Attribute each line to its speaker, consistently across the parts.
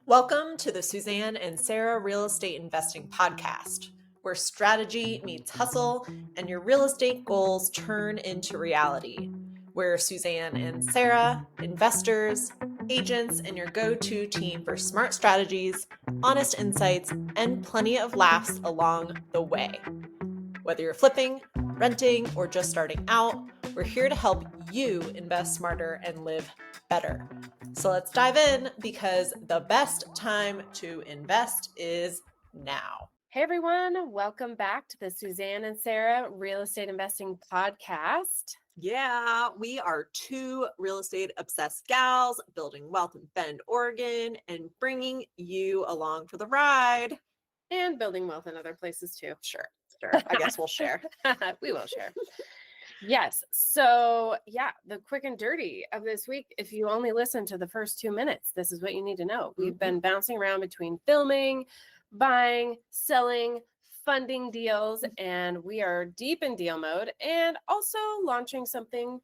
Speaker 1: Welcome to the Suzanne and Sarah Real Estate Investing Podcast, where strategy meets hustle and your real estate goals turn into reality. Where Suzanne and Sarah, investors, agents, and your go-to team for smart strategies, honest insights, and plenty of laughs along the way. Whether you're flipping, renting, or just starting out, we're here to help you invest smarter and live better. So let's dive in because the best time to invest is now.
Speaker 2: Hey everyone, welcome back to the Suzanne and Sarah Real Estate Investing Podcast.
Speaker 1: Yeah, we are two real estate obsessed gals building wealth in Bend, Oregon, and bringing you along for the ride.
Speaker 2: And building wealth in other places too.
Speaker 1: Sure. I guess we'll share.
Speaker 2: We will share. Yes. So yeah, the quick and dirty of this week, if you only listen to the first 2 minutes, this is what you need to know. We've been bouncing around between filming, buying, selling, funding deals, and we are deep in deal mode and also launching something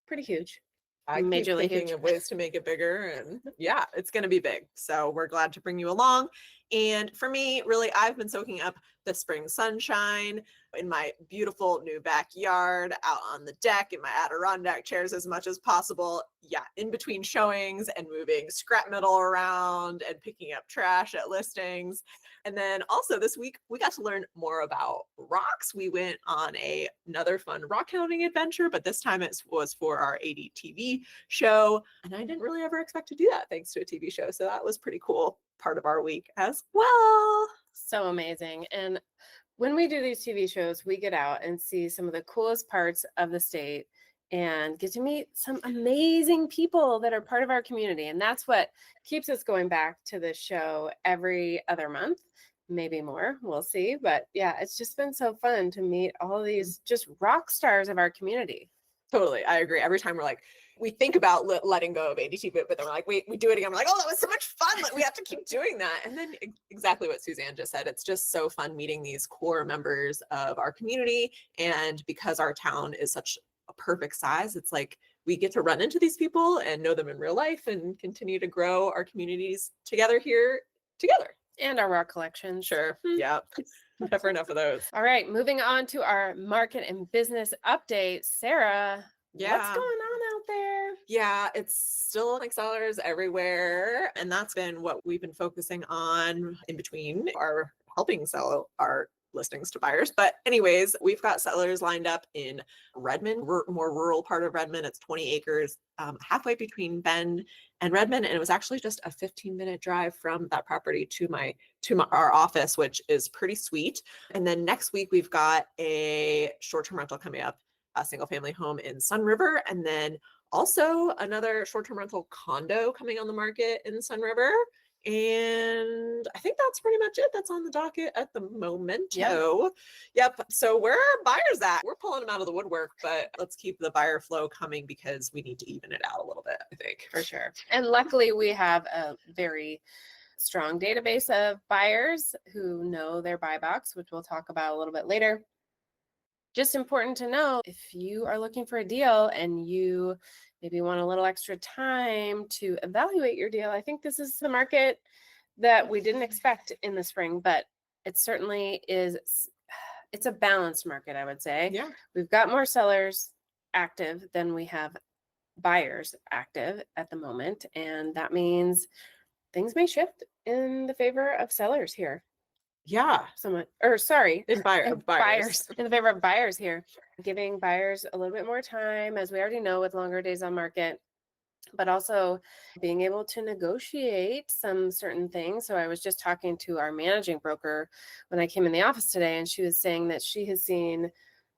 Speaker 2: pretty huge.
Speaker 1: I keep thinking of ways to make it bigger, and yeah, it's going to be big. So we're glad to bring you along. And for me, really, I've been soaking up the spring sunshine in my beautiful new backyard, out on the deck in my Adirondack chairs as much as possible. Yeah, in between showings and moving scrap metal around and picking up trash at listings. And then also this week, we got to learn more about rocks. We went on another fun rock counting adventure, but this time it was for our ADTV show. And I didn't really ever expect to do that thanks to a TV show. So that was pretty cool part of our week as well.
Speaker 2: So amazing. And when we do these TV shows, we get out and see some of the coolest parts of the state and get to meet some amazing people that are part of our community. And that's what keeps us going back to this show every other month, maybe more, we'll see. But yeah, it's just been so fun to meet all these just rock stars of our community.
Speaker 1: Totally. I agree. Every time we think about letting go of ADT, but then we're like, we do it again. We're like, oh, that was so much fun. Like, we have to keep doing that. And then exactly what Suzanne just said, it's just so fun meeting these core members of our community. And because our town is such a perfect size, it's like we get to run into these people and know them in real life and continue to grow our communities together here together.
Speaker 2: And our rock collections.
Speaker 1: Sure. Yeah. Never enough of those.
Speaker 2: All right. Moving on to our market and business update. Sarah, what's going on out there?
Speaker 1: Yeah, it's still like sellers everywhere. And that's been what we've been focusing on in between our helping sell our listings to buyers. But anyways, we've got sellers lined up in Redmond, more rural part of Redmond. It's 20 acres, halfway between Bend and Redmond. And it was actually just a 15-minute drive from that property to our office, which is pretty sweet. And then next week, we've got a short-term rental coming up, a single family home in Sun River. And then also another short-term rental condo coming on the market in Sun River. And I think that's pretty much it. That's on the docket at the moment. Yep. So where are buyers at? We're pulling them out of the woodwork, but let's keep the buyer flow coming because we need to even it out a little bit, I think.
Speaker 2: For sure. And luckily we have a very strong database of buyers who know their buy box, which we'll talk about a little bit later. Just important to know, if you are looking for a deal and you maybe want a little extra time to evaluate your deal, I think this is the market that we didn't expect in the spring, but it certainly is. It's a balanced market, I would say.
Speaker 1: Yeah.
Speaker 2: We've got more sellers active than we have buyers active at the moment. And that means things may shift in the favor of sellers here.
Speaker 1: Yeah.
Speaker 2: Buyers in the favor of buyers here, giving buyers a little bit more time, as we already know, with longer days on market, but also being able to negotiate some certain things. So I was just talking to our managing broker when I came in the office today, and she was saying that she has seen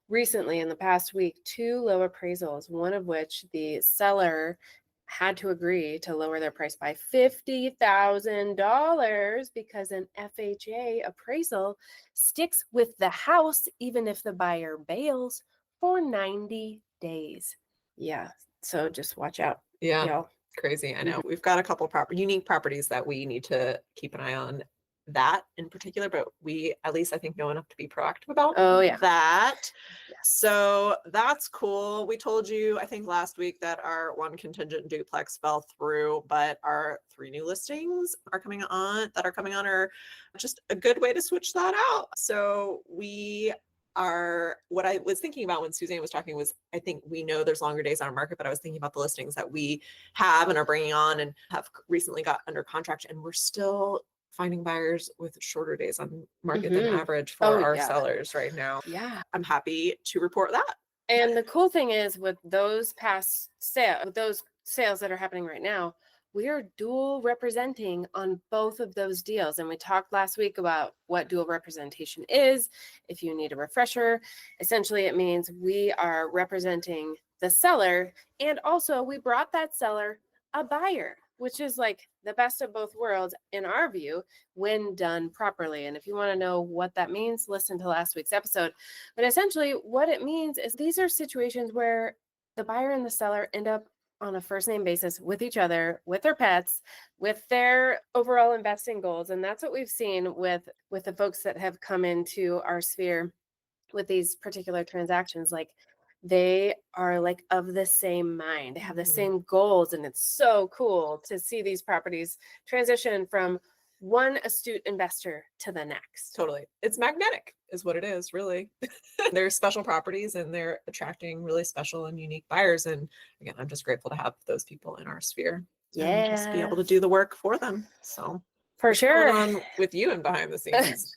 Speaker 2: recently in the past week 2 low appraisals, one of which the seller had to agree to lower their price by $50,000 because an FHA appraisal sticks with the house even if the buyer bails for 90 days. Yeah, so just watch out.
Speaker 1: Yeah, y'all. Crazy. I know. We've got a couple unique properties that we need to keep an eye on that in particular, but we, at least I think, know enough to be proactive about that.
Speaker 2: Yes.
Speaker 1: So that's cool. We told you, I think last week, that our one contingent duplex fell through, but our 3 new listings are coming on are just a good way to switch that out. So what I was thinking about when Suzanne was talking was, I think we know there's longer days on our market, but I was thinking about the listings that we have and are bringing on and have recently got under contract, and we're still finding buyers with shorter days on market than average for our sellers right now.
Speaker 2: Yeah.
Speaker 1: I'm happy to report that.
Speaker 2: And the cool thing is, with those those sales that are happening right now, we are dual representing on both of those deals. And we talked last week about what dual representation is. If you need a refresher, essentially it means we are representing the seller, and also we brought that seller a buyer, which is like the best of both worlds in our view when done properly. And if you want to know what that means, listen to last week's episode. But essentially what it means is these are situations where the buyer and the seller end up on a first name basis with each other, with their pets, with their overall investing goals. And that's what we've seen with the folks that have come into our sphere with these particular transactions. Like, they are like of the same mind, they have the same goals, and it's so cool to see these properties transition from one astute investor to the next.
Speaker 1: Totally. It's magnetic is what it is, really. They're special properties and they're attracting really special and unique buyers. And again, I'm just grateful to have those people in our sphere. And just be able to do the work for them. So
Speaker 2: for sure.
Speaker 1: What's going on with you and behind the scenes?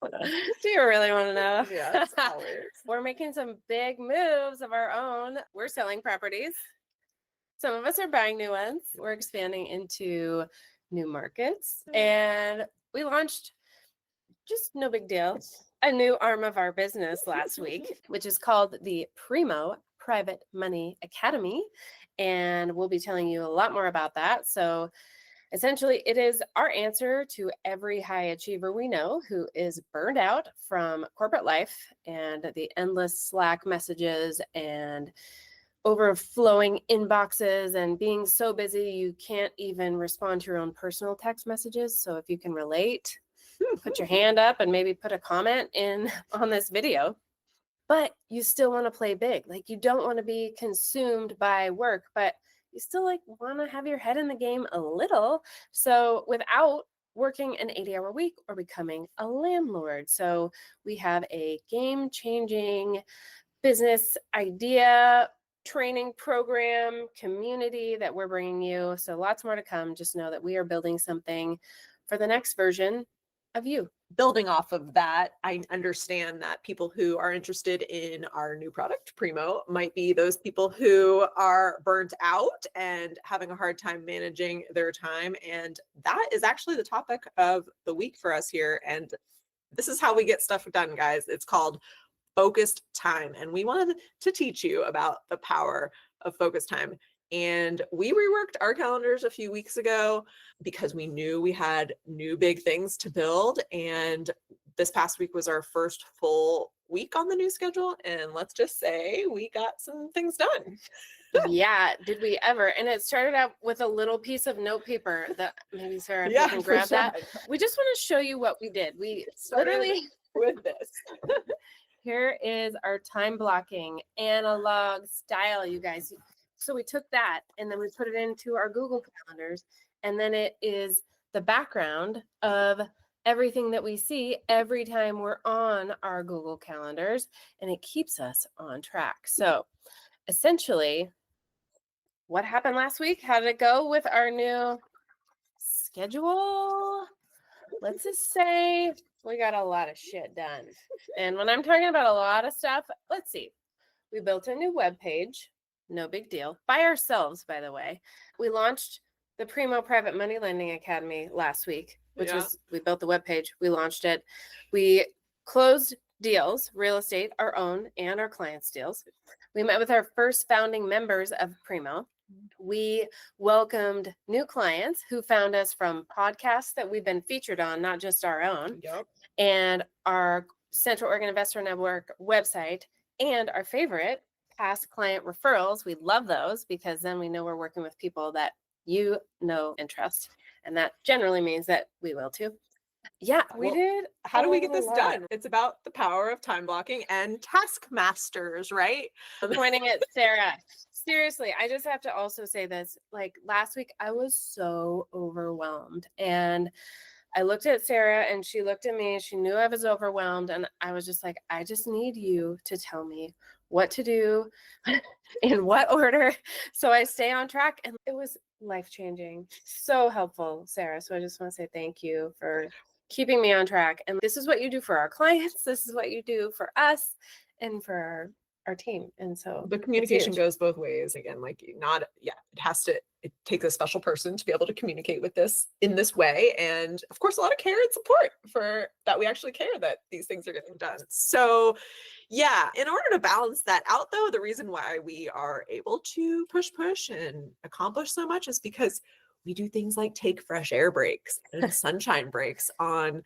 Speaker 2: Do you really want to know?
Speaker 1: Yes, always.
Speaker 2: We're making some big moves of our own. We're selling properties. Some of us are buying new ones. We're expanding into new markets. And we launched, just no big deal, a new arm of our business last week, which is called the Primo Private Money Academy. And we'll be telling you a lot more about that. So essentially, it is our answer to every high achiever we know who is burned out from corporate life and the endless Slack messages and overflowing inboxes and being so busy you can't even respond to your own personal text messages. So if you can relate, put your hand up and maybe put a comment in on this video. But you still want to play big. Like, you don't want to be consumed by work, but you still like want to have your head in the game a little. So without working an 80-hour week or becoming a landlord. So we have a game-changing business idea, training program, community that we're bringing you. So lots more to come. Just know that we are building something for the next version of you.
Speaker 1: Building off of that, I understand that people who are interested in our new product, Primo, might be those people who are burnt out and having a hard time managing their time. And that is actually the topic of the week for us here. And this is how we get stuff done, guys. It's called focused time. And we wanted to teach you about the power of focused time. And we reworked our calendars a few weeks ago because we knew we had new big things to build. And this past week was our first full week on the new schedule. And let's just say we got some things done.
Speaker 2: Yeah, did we ever? And it started out with a little piece of note paper that maybe Sarah, if you can grab that. We just want to show you what we did. We literally
Speaker 1: with this.
Speaker 2: Here is our time blocking analog style, you guys. So we took that and then we put it into our Google calendars, and then it is the background of everything that we see every time we're on our Google calendars, and it keeps us on track. So essentially, what happened last week? How did it go with our new schedule? Let's just say we got a lot of shit done. And when I'm talking about a lot of stuff, let's see. We built a new webpage. No big deal. By ourselves, by the way. We launched the Primo Private Money Lending Academy last week, which was, we built the webpage. We launched it. We closed deals, real estate, our own and our clients' deals. We met with our first founding members of Primo. We welcomed new clients who found us from podcasts that we've been featured on, not just our own, and our Central Oregon Investor Network website, and our favorite, past client referrals. We love those because then we know we're working with people that you know and trust. And that generally means that we will too. Yeah, we
Speaker 1: Well,
Speaker 2: did.
Speaker 1: how do we
Speaker 2: a
Speaker 1: get this
Speaker 2: lot.
Speaker 1: done? It's about the power of time blocking and taskmasters, right?
Speaker 2: Pointing at Sarah. Seriously, I just have to also say this. Like last week, I was so overwhelmed. And I looked at Sarah and she looked at me. She knew I was overwhelmed. And I was just like, I just need you to tell me what to do in what order so I stay on track. And it was life changing. So helpful, Sarah. So I just want to say thank you for keeping me on track. And this is what you do for our clients. This is what you do for us and for our team. And so
Speaker 1: The
Speaker 2: it's
Speaker 1: communication
Speaker 2: huge.
Speaker 1: goes both ways. Again, like not, yeah, it takes a special person to be able to communicate with this in this way. And of course, a lot of care and support for that we actually care that these things are getting done. So yeah, in order to balance that out though, the reason why we are able to push and accomplish so much is because we do things like take fresh air breaks and sunshine breaks on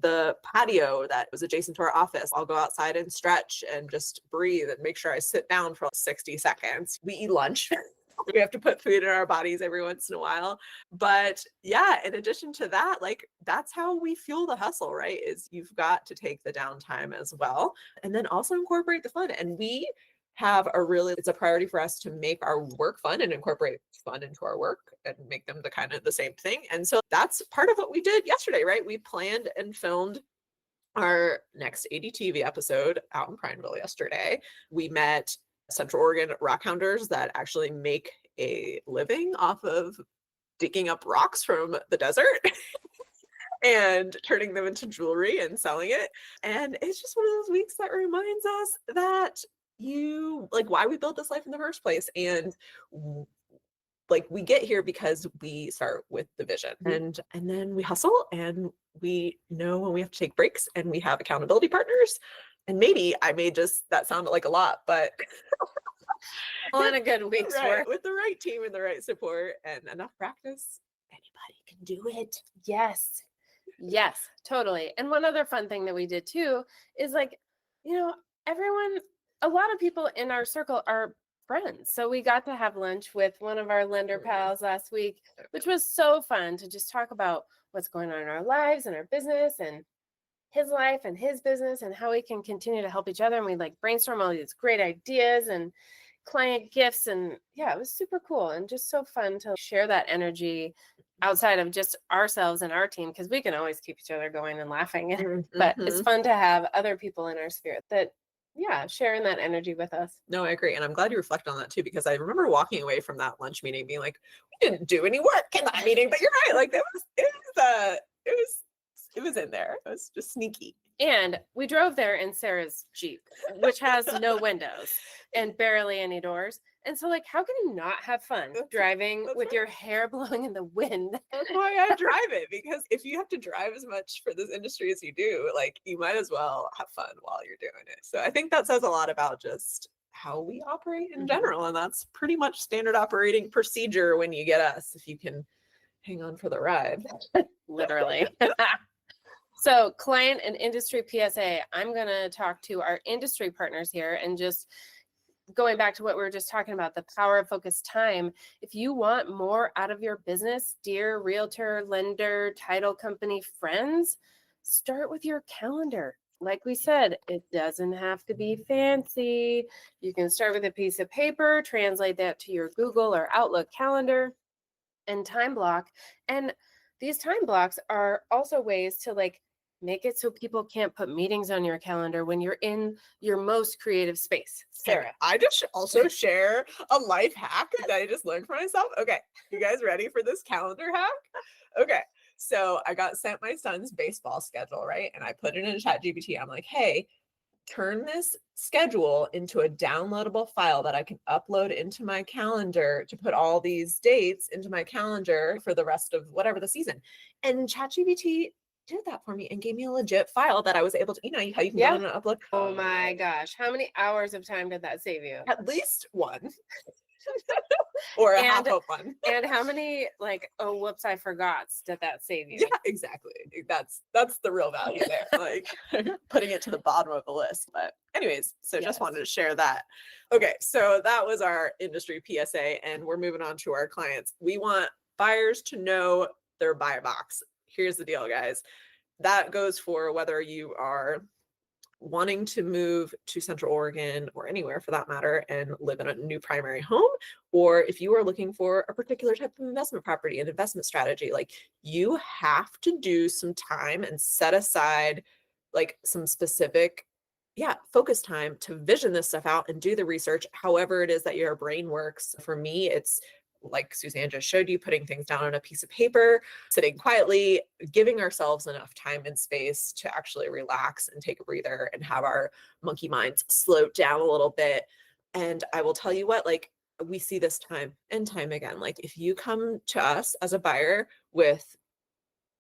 Speaker 1: the patio that was adjacent to our office. I'll go outside and stretch and just breathe and make sure I sit down for 60 seconds. We eat lunch. We have to put food in our bodies every once in a while. But yeah, in addition to that, like that's how we fuel the hustle, right? Is you've got to take the downtime as well and then also incorporate the fun. And we have it's a priority for us to make our work fun and incorporate fun into our work and make them the kind of the same thing. And so that's part of what we did yesterday, right? We planned and filmed our next ADTV episode out in Prineville yesterday. We met Central Oregon rock hounders that actually make a living off of digging up rocks from the desert and turning them into jewelry and selling it. And it's just one of those weeks that reminds us that why we built this life in the first place. And like we get here because we start with the vision and then we hustle and we know when we have to take breaks and we have accountability partners. And maybe I made that sounded like a lot, but
Speaker 2: All in a good week's work.
Speaker 1: With the right team and the right support and enough practice, anybody can do it.
Speaker 2: Yes. Yes, totally. And one other fun thing that we did too is like, a lot of people in our circle are friends. So we got to have lunch with one of our lender pals last week, which was so fun to just talk about what's going on in our lives and our business and his life and his business and how we can continue to help each other. And we like brainstorm all these great ideas and client gifts. And yeah, it was super cool and just so fun to share that energy outside of just ourselves and our team, because we can always keep each other going and laughing. But it's fun to have other people in our sphere that, yeah, sharing that energy with us.
Speaker 1: No, I agree. And I'm glad you reflect on that too, because I remember walking away from that lunch meeting being like, we didn't do any work in that meeting, but you're right. Like it was in there. It was just sneaky.
Speaker 2: And we drove there in Sarah's Jeep, which has no windows and barely any doors. And so, like, how can you not have fun driving with your hair blowing in the wind?
Speaker 1: That's why I drive it, because if you have to drive as much for this industry as you do, like, you might as well have fun while you're doing it. So I think that says a lot about just how we operate in general. And that's pretty much standard operating procedure when you get us, if you can hang on for the ride.
Speaker 2: Literally. So client and industry PSA, I'm going to talk to our industry partners here and just going back to what we were just talking about, the power of focused time. If you want more out of your business, dear realtor, lender, title company friends, start with your calendar. Like we said, it doesn't have to be fancy. You can start with a piece of paper, translate that to your Google or Outlook calendar and time block. And these time blocks are also ways to like make it so people can't put meetings on your calendar when you're in your most creative space. Sarah.
Speaker 1: I just also share a life hack that I just learned for myself. Okay, you guys ready for this calendar hack? Okay, so I got sent my son's baseball schedule, right? And I put it in ChatGPT. I'm like, hey, turn this schedule into a downloadable file that I can upload into my calendar to put all these dates into my calendar for the rest of whatever the season. And ChatGPT did that for me and gave me a legit file that I was able to, how you can go in and upload.
Speaker 2: Oh my gosh. How many hours of time did that save you?
Speaker 1: At least one. Or a half of one.
Speaker 2: And how many whoops, I forgot did that save you?
Speaker 1: Yeah, exactly. That's the real value there. Like putting it to the bottom of the list. But anyways, so just wanted to share that. Okay, so that was our industry PSA, and we're moving on to our clients. We want buyers to know their buy box. Here's the deal, guys. that goes for whether you are wanting to move to Central Oregon or anywhere for that matter and live in a new primary home, or if you are looking for a particular type of investment property and investment strategy, like you have to do some time and set aside like some specific, focus time to vision this stuff out and do the research, however it is that your brain works. For me, it's like Suzanne just showed you, putting things down on a piece of paper, sitting quietly, giving ourselves enough time and space to actually relax and take a breather and have our monkey minds slow down a little bit. And I will tell you what, like we see this time and time again. Like if you come to us as a buyer with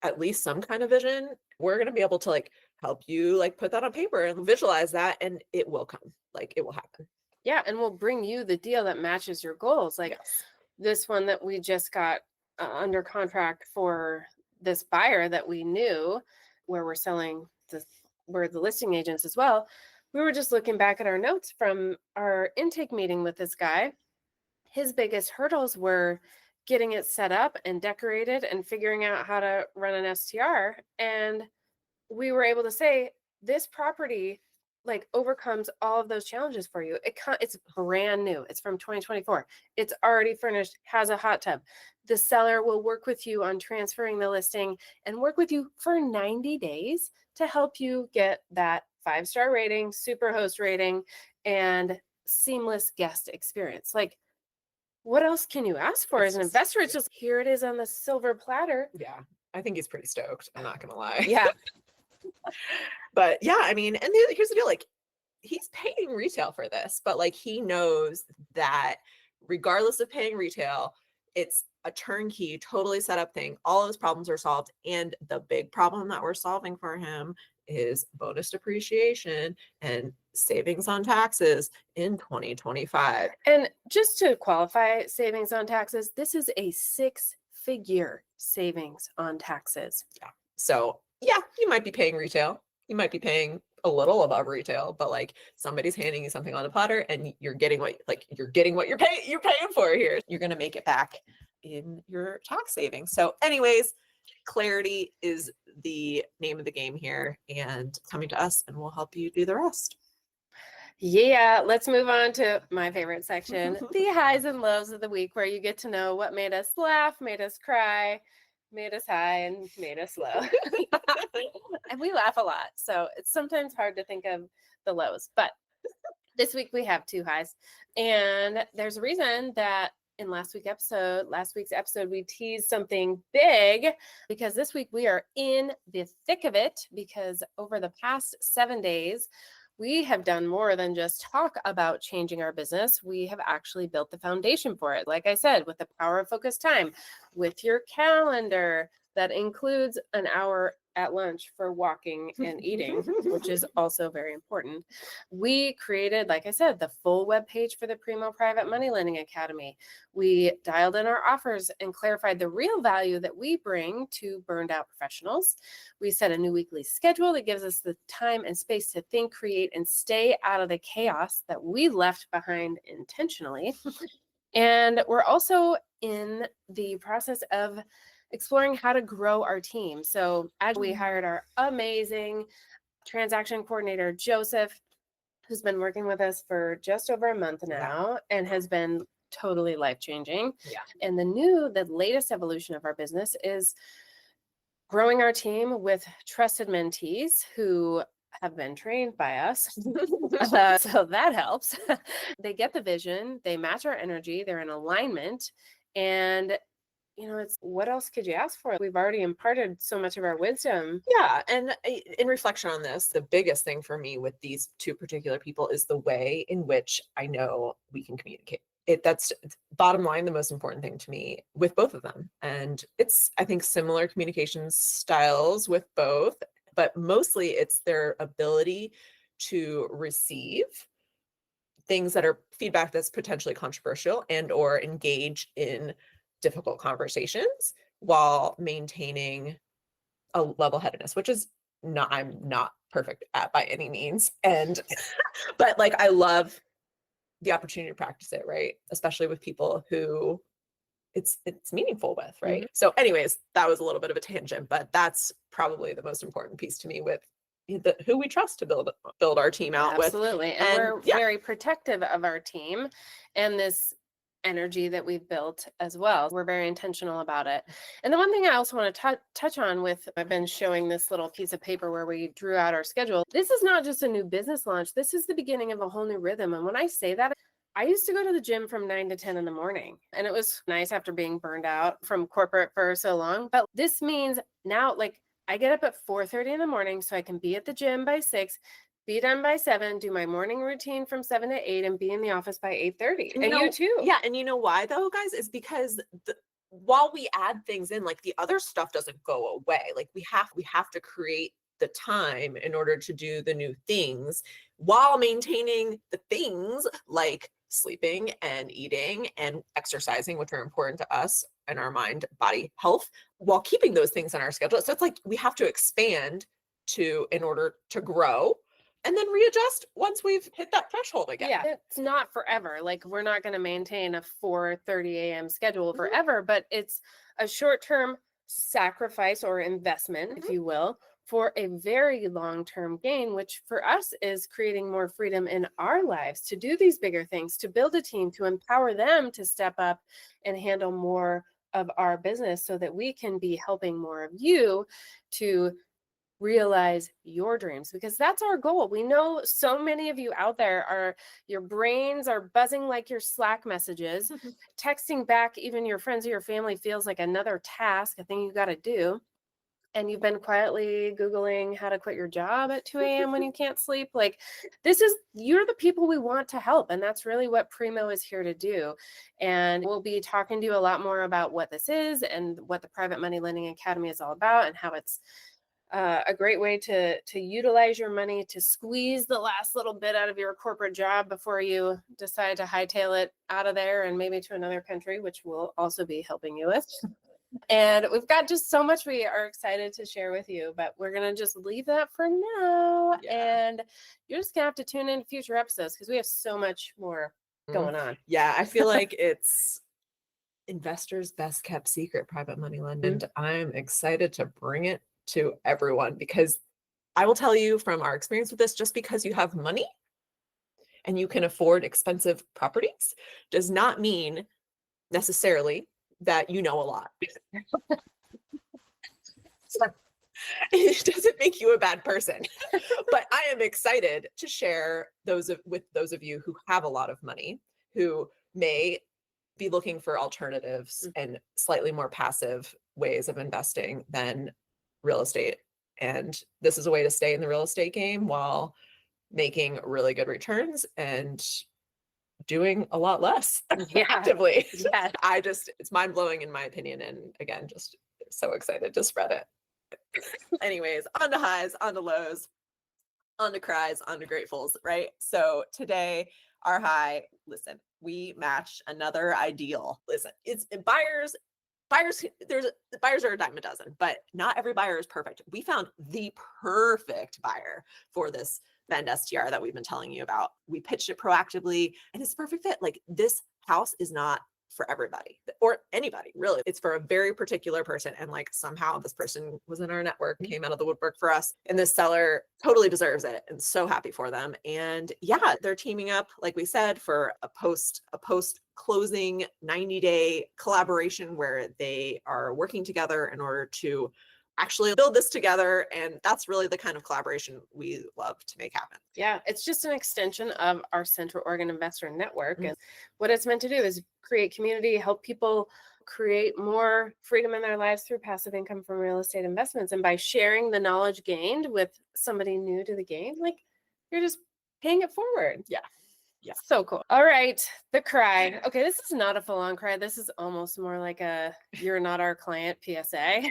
Speaker 1: at least some kind of vision, we're going to be able to like help you like put that on paper and visualize that, and it will come. Like it will happen.
Speaker 2: Yeah, and we'll bring you the deal that matches your goals. Like
Speaker 1: Yes.
Speaker 2: this one that we just got under contract for this buyer that we knew, where we're selling we're the listing agents as well. We were just looking back at our notes from our intake meeting with this guy. His biggest hurdles were getting it set up and decorated and figuring out how to run an STR. And we were able to say, this property like overcomes all of those challenges for you. It's brand new. It's from 2024. It's already furnished, has a hot tub. The seller will work with you on transferring the listing and work with you for 90 days to help you get that 5-star rating, super host rating, and seamless guest experience. Like, what else can you ask for as an investor? It's just, here it is on the silver platter.
Speaker 1: Yeah, I think he's pretty stoked. I'm not gonna lie.
Speaker 2: Yeah.
Speaker 1: But yeah, I mean, and here's the deal, like he's paying retail for this, but like he knows that regardless of paying retail, it's a turnkey, totally set up thing. All of his problems are solved. And the big problem that we're solving for him is bonus depreciation and savings on taxes in 2025.
Speaker 2: And just to qualify savings on taxes, this is a 6-figure savings on taxes.
Speaker 1: Yeah. So yeah, you might be paying retail. You might be paying a little above retail, but like somebody's handing you something on a platter and you're getting what you're paying for here. You're going to make it back in your tax savings. So anyways, clarity is the name of the game here, and coming to us and we'll help you do the rest.
Speaker 2: Yeah, let's move on to my favorite section, the highs and lows of the week, where you get to know what made us laugh, made us cry, made us high, and made us low. And we laugh a lot, so it's sometimes hard to think of the lows. But this week we have 2 highs, and there's a reason that in last week's episode, we teased something big, because this week we are in the thick of it, because over the past 7 days, we have done more than just talk about changing our business. We have actually built the foundation for it. Like I said, with the power of focused time, with your calendar that includes an hour at lunch for walking and eating, which is also very important. We created, like I said, the full webpage for the Primo Private Money Lending Academy. We dialed in our offers and clarified the real value that we bring to burned out professionals. We set a new weekly schedule that gives us the time and space to think, create, and stay out of the chaos that we left behind intentionally. And we're also in the process of exploring how to grow our team. So as we hired our amazing transaction coordinator, Joseph, who's been working with us for just over a month now and has been totally life-changing.
Speaker 1: Yeah.
Speaker 2: And the latest evolution of our business is growing our team with trusted mentees who have been trained by us. So that helps. They get the vision, they match our energy, they're in alignment, and it's, what else could you ask for? We've already imparted so much of our wisdom.
Speaker 1: Yeah. And in reflection on this, the biggest thing for me with these 2 particular people is the way in which I know we can communicate. That's bottom line, the most important thing to me with both of them. And it's, I think, similar communication styles with both, but mostly it's their ability to receive things that are feedback that's potentially controversial and or engage in difficult conversations while maintaining a level-headedness, which is I'm not perfect at by any means. And, but like, I love the opportunity to practice it, right? Especially with people who it's meaningful with, right? So anyways, that was a little bit of a tangent, but that's probably the most important piece to me with who we trust to build our team out with.
Speaker 2: Absolutely. And we're very protective of our team and this energy that we've built as well. We're very intentional about it. And the one thing I also want to touch on with, I've been showing this little piece of paper where we drew out our schedule. This is not just a new business launch. This is the beginning of a whole new rhythm. And when I say that, I used to go to the gym from 9 to 10 in the morning, and it was nice after being burned out from corporate for so long. But this means now, like, I get up at 4:30 in the morning so I can be at the gym by 6, be done by 7, do my morning routine from 7 to 8, and be in the office by 8:30. And you too.
Speaker 1: Yeah. And you know why though, guys? Is because while we add things in, like the other stuff doesn't go away. Like we have to create the time in order to do the new things while maintaining the things like sleeping and eating and exercising, which are important to us and our mind body health, while keeping those things on our schedule. So it's like we have to expand in order to grow, and then readjust once we've hit that threshold again.
Speaker 2: Yeah, it's not forever. Like we're not going to maintain a 4:30 a.m. schedule forever, but it's a short-term sacrifice or investment, if you will, for a very long-term gain, which for us is creating more freedom in our lives to do these bigger things, to build a team, to empower them to step up and handle more of our business so that we can be helping more of you to realize your dreams, because that's our goal. We know so many of you out there your brains are buzzing like your Slack messages. Texting back even your friends or your family feels like another task, a thing you got to do. And you've been quietly Googling how to quit your job at 2 a.m. when you can't sleep. Like you're the people we want to help. And that's really what Primo is here to do. And we'll be talking to you a lot more about what this is and what the Private Money Lending Academy is all about, and how it's a great way to utilize your money to squeeze the last little bit out of your corporate job before you decide to hightail it out of there and maybe to another country, which we'll also be helping you with. And we've got just so much we are excited to share with you, but we're going to just leave that for now. And you're just going to have to tune in to future episodes because we have so much more going on.
Speaker 1: Yeah, I feel like it's investors' best kept secret, private money lending. And I'm excited to bring it to everyone, because I will tell you from our experience with this, just because you have money and you can afford expensive properties does not mean necessarily that you know a lot. It doesn't make you a bad person. But I am excited to share with those of you who have a lot of money, who may be looking for alternatives and slightly more passive ways of investing than real estate. And this is a way to stay in the real estate game while making really good returns and doing a lot less actively.
Speaker 2: Yes.
Speaker 1: It's mind blowing in my opinion. And again, just so excited to spread it. Anyways, on to highs, on to lows, on to cries, on to gratefuls, right? So today, our high, listen, we matched another ideal. Listen, it's buyers, the buyers are a dime a dozen, but not every buyer is perfect. We found the perfect buyer for this Vend STR that we've been telling you about. We pitched it proactively and it's a perfect fit. Like, this house is not for everybody or anybody, really. It's for a very particular person. And like, somehow this person was in our network, came out of the woodwork for us, and this seller totally deserves it. And so happy for them. And yeah, they're teaming up, like we said, for a post closing 90-day collaboration where they are working together in order to actually build this together. And that's really the kind of collaboration we love to make happen.
Speaker 2: Yeah, it's just an extension of our Central Oregon Investor Network. And what it's meant to do is create community, help people create more freedom in their lives through passive income from real estate investments. And by sharing the knowledge gained with somebody new to the game, like, you're just paying it forward.
Speaker 1: Yeah. Yeah.
Speaker 2: So cool. All right. The cry. Okay. This is not a full on cry. This is almost more like a "you're not our client" PSA.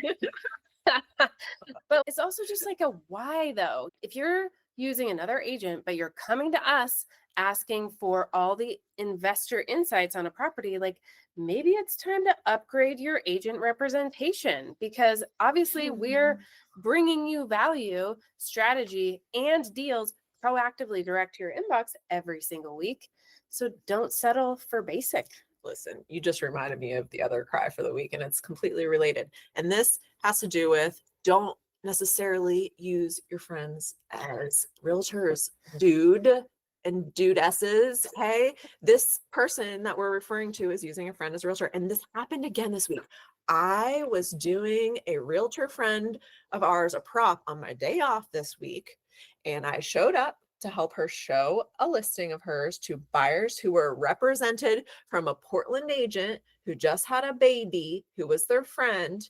Speaker 2: But it's also just like a why though. If you're using another agent, but you're coming to us asking for all the investor insights on a property, like, maybe it's time to upgrade your agent representation, because obviously we're bringing you value, strategy, and deals proactively direct to your inbox every single week. So don't settle for basic.
Speaker 1: listen, you just reminded me of the other cry for the week, and it's completely related. And this has to do with don't necessarily use your friends as realtors, dude and dudesses. Hey, this person that we're referring to is using a friend as a realtor. And this happened again this week. I was doing a realtor friend of ours a prop on my day off this week, and I showed up to help her show a listing of hers to buyers who were represented from a Portland agent who just had a baby, who was their friend.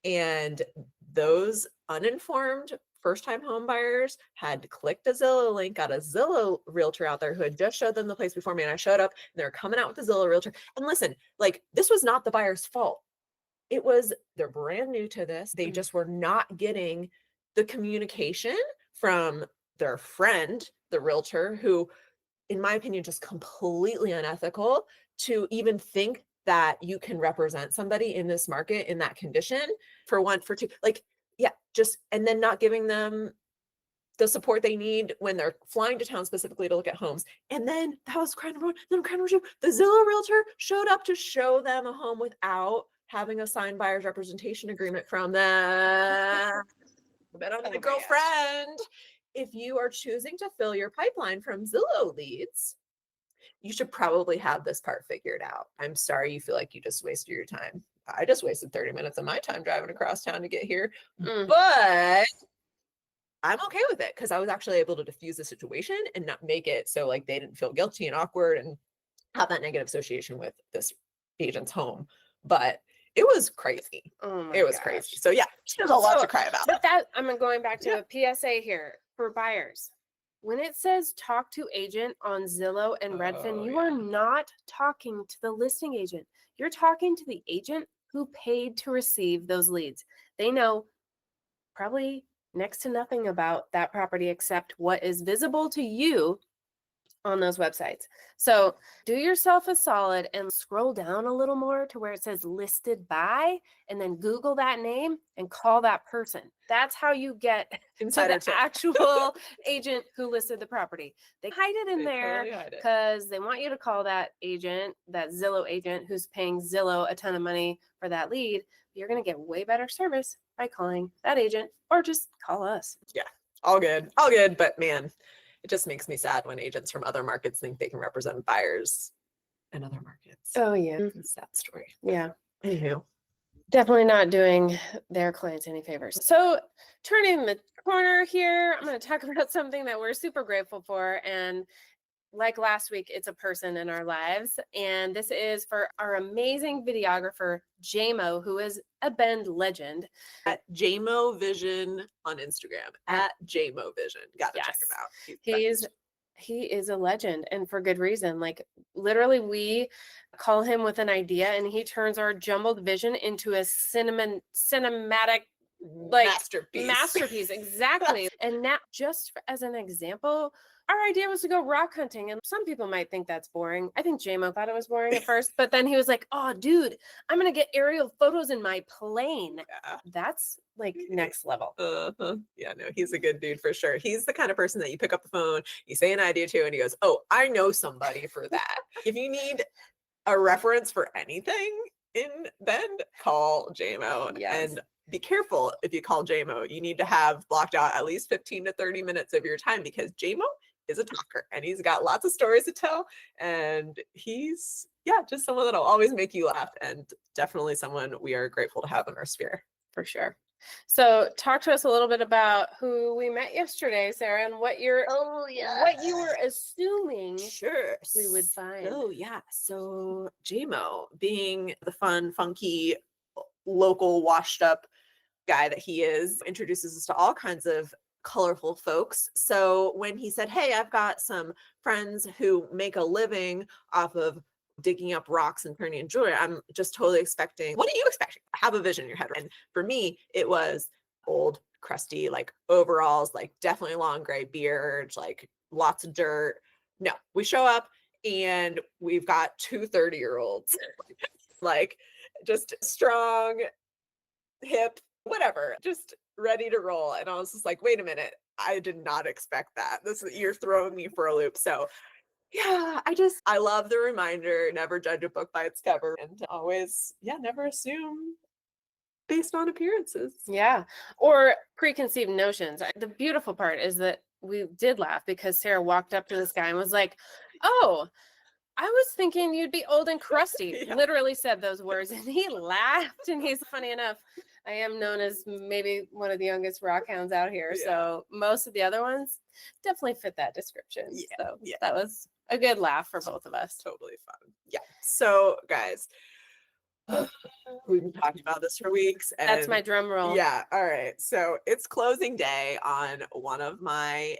Speaker 1: And those uninformed first-time home buyers had clicked a Zillow link, got a Zillow realtor out there who had just showed them the place before me. And I showed up and they're coming out with the Zillow realtor. And listen, like, this was not the buyer's fault. It was, they're brand new to this. They just were not getting the communication from their friend, the realtor, who, in my opinion, just completely unethical to even think that you can represent somebody in this market in that condition, for one, for two, like, yeah, just, and then not giving them the support they need when they're flying to town specifically to look at homes. And then that was crying number one. Then crying number two, the Zillow realtor showed up to show them a home without having a signed buyer's representation agreement from them. Bet on the girlfriend. If you are choosing to fill your pipeline from Zillow leads, you should probably have this part figured out. I'm sorry you feel like you just wasted your time. I just wasted 30 minutes of my time driving across town to get here, but I'm okay with it because I was actually able to diffuse the situation and not make it so like they didn't feel guilty and awkward and have that negative association with this agent's home. But it was crazy. It was crazy. So yeah, there's a lot to cry about.
Speaker 2: But that, I'm going back to a PSA here for buyers. When it says talk to agent on Zillow and Redfin, you are not talking to the listing agent. You're talking to the agent who paid to receive those leads. They know probably next to nothing about that property except what is visible to you on those websites. So do yourself a solid and scroll down a little more to where it says listed by, and then Google that name and call that person. That's how you get to the actual agent who listed the property. They hide it in there because they want you to call that agent, that Zillow agent who's paying Zillow a ton of money for that lead. You're going to get way better service by calling that agent, or just call us.
Speaker 1: Yeah, all good. All good. But man, it just makes me sad when agents from other markets think they can represent buyers in other markets.
Speaker 2: Oh, yeah.
Speaker 1: It's a sad story.
Speaker 2: Yeah.
Speaker 1: Anywho.
Speaker 2: Definitely not doing their clients any favors. So turning the corner here, I'm going to talk about something that we're super grateful for. And like last week, it's a person in our lives. And this is for our amazing videographer, JMO, who is a Bend legend.
Speaker 1: At JMO Vision on Instagram. At JMO Vision. Gotta check him out.
Speaker 2: He is a legend, and for good reason. Like, literally, we call him with an idea and he turns our jumbled vision into a cinematic like masterpiece. Exactly. And now, just as an example, our idea was to go rock hunting, and some people might think that's boring. I think JMO thought it was boring at first, but then he was like, oh dude, I'm gonna get aerial photos in my plane. That's like next level.
Speaker 1: Yeah, no, he's a good dude for sure. He's the kind of person that you pick up the phone, you say an idea to, and he goes, oh, I know somebody for that. If you need a reference for anything in Bend, call JMO. And be careful if you call JMO. You need to have blocked out at least 15 to 30 minutes of your time, because JMO is a talker and he's got lots of stories to tell. And he's, just someone that'll always make you laugh, and definitely someone we are grateful to have in our sphere.
Speaker 2: For sure. So talk to us a little bit about who we met yesterday, Sarah, and what you're what you were assuming we would find.
Speaker 1: So JMO, being the fun, funky, local, washed up guy that he is, introduces us to all kinds of colorful folks. So when he said, hey, I've got some friends who make a living off of digging up rocks and turning into jewelry, I'm just totally expecting, what are you expecting? Have a vision in your head. And for me, it was old, crusty, like overalls, like definitely long gray beard, like lots of dirt. No, we show up and we've got two 30-year-olds, like just strong, hip, whatever, just ready to roll. And I was just like, wait a minute, I did not expect that. You're throwing me for a loop. So yeah, I love the reminder, never judge a book by its cover, and to always, yeah, never assume based on appearances.
Speaker 2: Yeah. Or preconceived notions. The beautiful part is that we did laugh because Sarah walked up to this guy and was like, "Oh, I was thinking you'd be old and crusty."
Speaker 1: Yeah.
Speaker 2: Literally said those words. And he laughed. And he's funny enough. I am known as maybe one of the youngest rock hounds out here.
Speaker 1: Yeah.
Speaker 2: So most of the other ones definitely fit that description.
Speaker 1: Yeah,
Speaker 2: So
Speaker 1: yeah.
Speaker 2: that was a good laugh for both of us.
Speaker 1: Totally fun. Yeah. So, guys, we've been talking about this for weeks. And
Speaker 2: That's my drum roll.
Speaker 1: yeah. All right. So it's closing day on one of my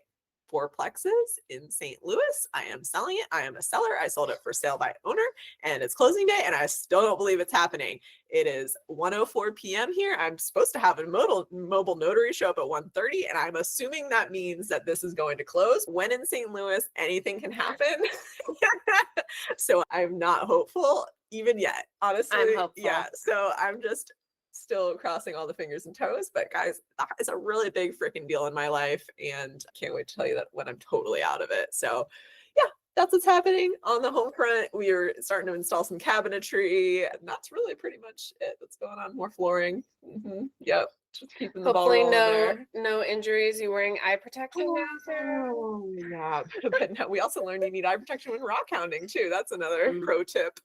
Speaker 1: fourplexes in St. Louis. I am selling it. I am a seller. I sold it for sale by owner, and it's closing day, and I still don't believe it's happening. It is 1:04 p.m. here. I'm supposed to have a mobile notary show up at 1:30, and I'm assuming that means that this is going to close. When in St. Louis, anything can happen. So I'm not hopeful even yet, honestly.
Speaker 2: I'm hopeful.
Speaker 1: Yeah. So I'm just still crossing all the fingers and toes, but guys, that is a really big freaking deal in my life, and can't wait to tell you that when I'm totally out of it. So yeah, that's what's happening on the home front. We are starting to install some cabinetry, and that's really pretty much it that's going on. More flooring. Yep, just keeping the ball
Speaker 2: Hopefully
Speaker 1: rolling
Speaker 2: no injuries. You wearing eye protection now, Sarah?
Speaker 1: Oh, yeah. But no, we also learned you need eye protection when rock hounding too. That's another pro tip.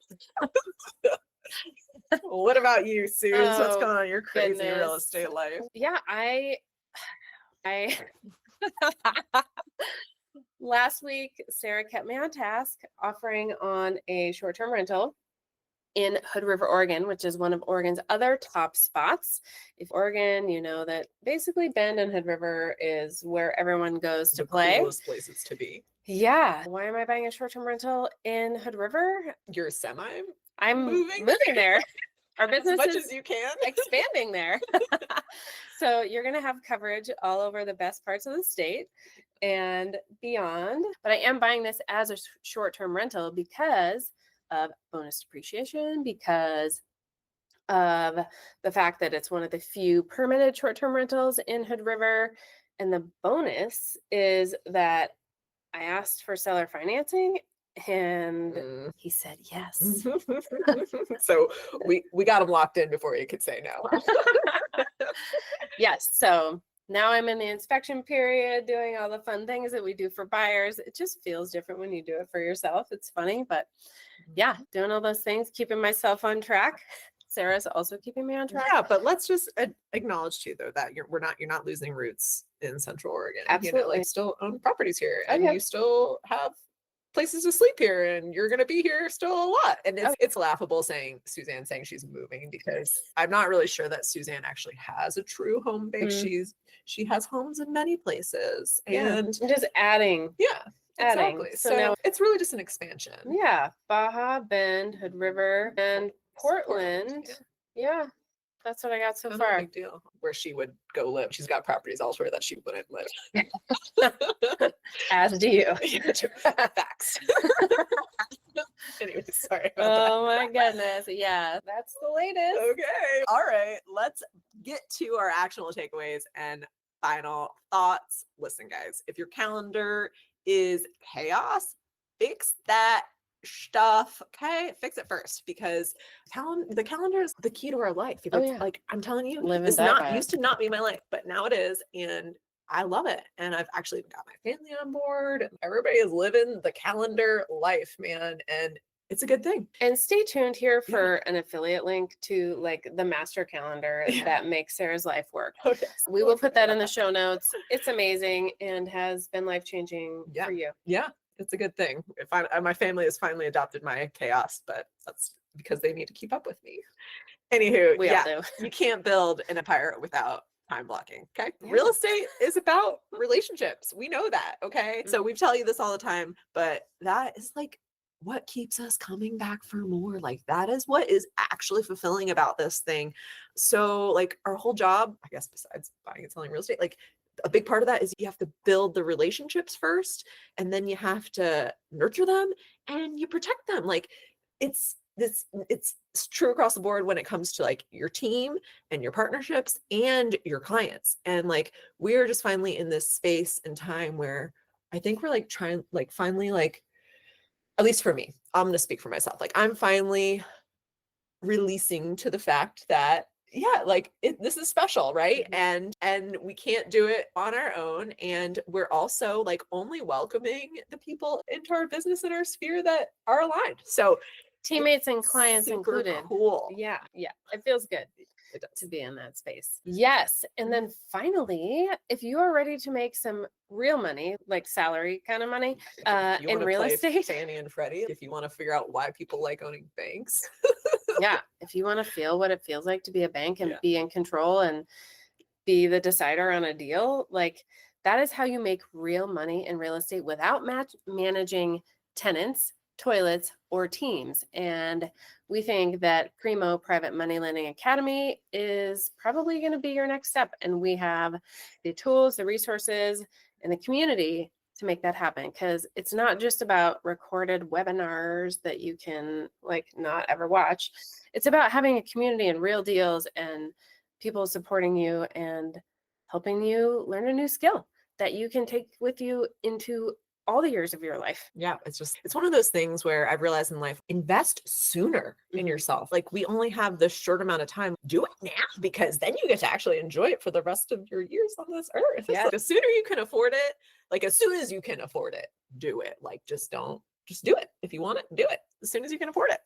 Speaker 1: What about you, Suze? What's
Speaker 2: Oh,
Speaker 1: going on in your crazy real
Speaker 2: goodness.
Speaker 1: estate life?
Speaker 2: Yeah, I last week Sarah kept me on task offering on a short-term rental in Hood River, Oregon, which is one of Oregon's other top spots. If Oregon, you know that basically Bend and Hood River is where everyone goes to
Speaker 1: The
Speaker 2: play.
Speaker 1: coolest places to be.
Speaker 2: Yeah. Why am I buying a short-term rental in Hood River?
Speaker 1: You're semi
Speaker 2: I'm
Speaker 1: moving
Speaker 2: there. Our
Speaker 1: as
Speaker 2: business
Speaker 1: much
Speaker 2: is
Speaker 1: as you can.
Speaker 2: expanding there. So you're going to have coverage all over the best parts of the state and beyond. But I am buying this as a short-term rental because of bonus depreciation, because of the fact that it's one of the few permitted short-term rentals in Hood River. And the bonus is that I asked for seller financing and he said yes.
Speaker 1: So we got him locked in before he could say no.
Speaker 2: Yes. So now I'm in the inspection period doing all the fun things that we do for buyers. It just feels different when you do it for yourself. It's funny, but yeah, doing all those things, keeping myself on track. Sarah's also keeping me on track.
Speaker 1: Yeah, but let's just acknowledge too, though, that you're not losing roots in Central Oregon. You know,
Speaker 2: Absolutely.
Speaker 1: like still own properties here,
Speaker 2: Oh,
Speaker 1: and
Speaker 2: yeah.
Speaker 1: you still have places to sleep here, and you're going to be here still a lot. And it's laughable saying Suzanne saying she's moving, because I'm not really sure that Suzanne actually has a true home base. She has homes in many places, and
Speaker 2: I'm just adding.
Speaker 1: yeah,
Speaker 2: Adding.
Speaker 1: exactly.
Speaker 2: So
Speaker 1: So
Speaker 2: now-
Speaker 1: it's really just an expansion.
Speaker 2: Yeah, Baja, Bend, Hood River, and Portland.
Speaker 1: yeah.
Speaker 2: Yeah, that's what I got so
Speaker 1: No
Speaker 2: far.
Speaker 1: big deal. Where she would go live. She's got properties elsewhere that she wouldn't live.
Speaker 2: As do you.
Speaker 1: Facts. Anyway, sorry about
Speaker 2: Oh my goodness. Yeah, that's the latest.
Speaker 1: that. Okay. All right. Let's get to our actionable takeaways and final thoughts. Listen, guys, if your calendar is chaos, fix that stuff. Okay, fix it first, because the calendar is the key to our life.
Speaker 2: Oh,
Speaker 1: It's
Speaker 2: yeah.
Speaker 1: like, I'm telling you,
Speaker 2: Live and
Speaker 1: it's
Speaker 2: die
Speaker 1: not
Speaker 2: by it.
Speaker 1: used to not be my life, but now it is, and I love it. And I've actually got my family on board, and everybody is living the calendar life, man, and it's a good thing.
Speaker 2: And stay tuned here for an affiliate link to like the master calendar
Speaker 1: Yeah.
Speaker 2: that makes Sarah's life work.
Speaker 1: Oh, yes.
Speaker 2: We will put that in the show notes. It's amazing and has been life-changing
Speaker 1: Yeah.
Speaker 2: for you.
Speaker 1: Yeah, it's a good thing. If my family has finally adopted my chaos, but that's because they need to keep up with me. Anywho,
Speaker 2: We all
Speaker 1: yeah,
Speaker 2: do.
Speaker 1: you can't build an empire without time blocking. Okay.
Speaker 2: Yeah.
Speaker 1: Real estate is about relationships. We know that. Okay. So we tell you this all the time, but that is like what keeps us coming back for more. Like that is what is actually fulfilling about this thing. So like our whole job, I guess, besides buying and selling real estate, like a big part of that is you have to build the relationships first, and then you have to nurture them and you protect them. Like it's true across the board when it comes to like your team and your partnerships and your clients. And like we're just finally in this space and time where I think we're like trying, like finally like at least for me, I'm going to speak for myself. Like I'm finally releasing to the fact that like this is special, right? And we can't do it on our own, and we're also like only welcoming the people into our business and our sphere that are aligned. So
Speaker 2: teammates and clients
Speaker 1: super
Speaker 2: included.
Speaker 1: cool.
Speaker 2: Yeah, it feels good
Speaker 1: It does.
Speaker 2: to be in that space. Yes. And then finally, if you are ready to make some real money, like salary kind of money,
Speaker 1: If you
Speaker 2: in
Speaker 1: wanna
Speaker 2: real
Speaker 1: play
Speaker 2: estate.
Speaker 1: Fannie and Freddie, if you want to figure out why people like owning banks.
Speaker 2: Yeah. If you want to feel what it feels like to be a bank and
Speaker 1: Yeah.
Speaker 2: be in control and be the decider on a deal, like that is how you make real money in real estate without managing tenants, toilets, or teams. And we think that Primo Private Money Lending Academy is probably going to be your next step. And we have the tools, the resources, and the community to make that happen. Because it's not just about recorded webinars that you can like not ever watch. It's about having a community and real deals and people supporting you and helping you learn a new skill that you can take with you into all the years of your life.
Speaker 1: Yeah, it's one of those things where I've realized in life, invest sooner in
Speaker 2: Mhm.
Speaker 1: yourself. Like we only have this short amount of time. Do it now, because then you get to actually enjoy it for the rest of your years on this earth. It's
Speaker 2: Yeah.
Speaker 1: like, the sooner you can afford it, like as soon as you can afford it, do it. Like just do it. If you want it, do it as soon as you can afford it.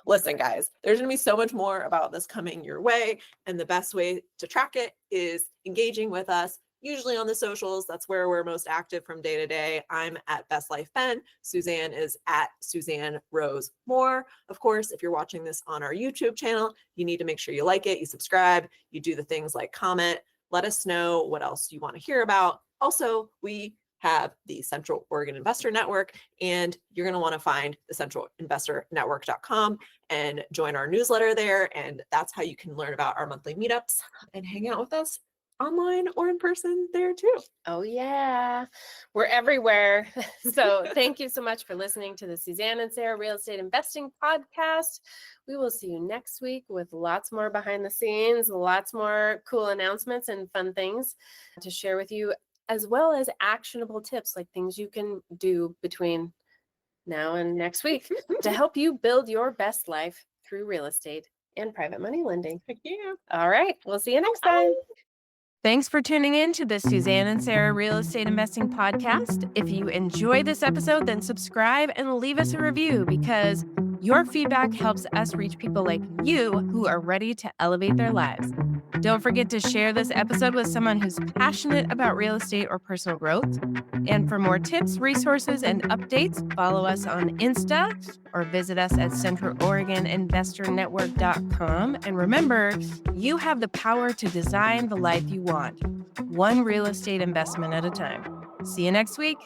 Speaker 1: Listen, guys, there's going to be so much more about this coming your way. And the best way to track it is engaging with us, usually on the socials. That's where we're most active from day to day. I'm at Best Life Ben. Suzanne is at Suzanne Rose Moore. Of course, if you're watching this on our YouTube channel, you need to make sure you like it, you subscribe, you do the things like comment, let us know what else you want to hear about. Also, we have the Central Oregon Investor Network, and you're going to want to find the centralinvestornetwork.com and join our newsletter there. And that's how you can learn about our monthly meetups and hang out with us online or in person there too.
Speaker 2: Oh yeah, we're everywhere. So thank you so much for listening to the Suzanne and Sarah Real Estate Investing Podcast. We will see you next week with lots more behind the scenes, lots more cool announcements and fun things to share with you, as well as actionable tips, like things you can do between now and next week to help you build your best life through real estate and private money lending.
Speaker 1: Heck yeah.
Speaker 2: All right, we'll see you next time.
Speaker 3: Thanks for tuning in to the Suzanne and Sarah Real Estate Investing Podcast. If you enjoyed this episode, then subscribe and leave us a review, because your feedback helps us reach people like you who are ready to elevate their lives. Don't forget to share this episode with someone who's passionate about real estate or personal growth. And for more tips, resources, and updates, follow us on Insta or visit us at centraloregoninvestornetwork.com. And remember, you have the power to design the life you want, one real estate investment at a time. See you next week.